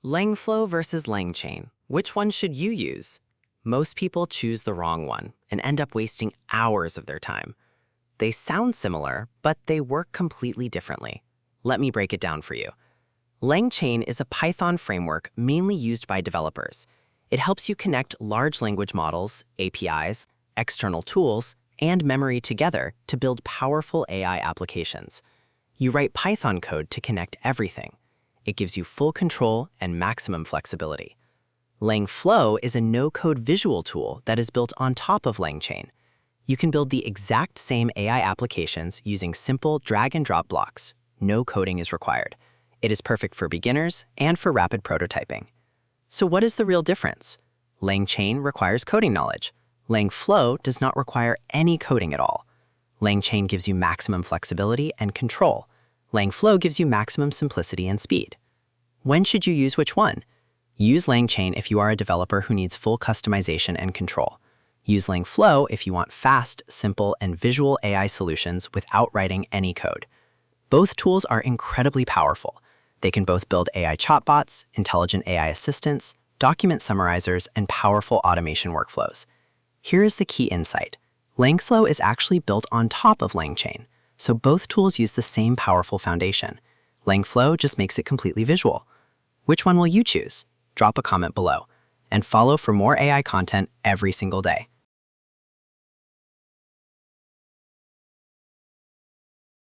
Langflow versus LangChain. Which one should you use? Most people choose the wrong one and end up wasting hours of their time. They sound similar, but they work completely differently. Let me break it down for you. LangChain is a Python framework mainly used by developers. It helps you connect large language models, APIs, external tools, and memory together to build powerful AI applications. You write Python code to connect everything. It gives you full control and maximum flexibility. Langflow is a no-code visual tool that is built on top of LangChain. You can build the exact same AI applications using simple drag-and-drop blocks. No coding is required. It is perfect for beginners and for rapid prototyping. So what is the real difference? LangChain requires coding knowledge. Langflow does not require any coding at all. LangChain gives you maximum flexibility and control. Langflow gives you maximum simplicity and speed. When should you use which one? Use LangChain if you are a developer who needs full customization and control. Use Langflow if you want fast, simple, and visual AI solutions without writing any code. Both tools are incredibly powerful. They can both build AI chatbots, intelligent AI assistants, document summarizers, and powerful automation workflows. Here is the key insight. Langflow is actually built on top of LangChain, so both tools use the same powerful foundation. Langflow just makes it completely visual. Which one will you choose? Drop a comment below, and follow for more AI content every single day.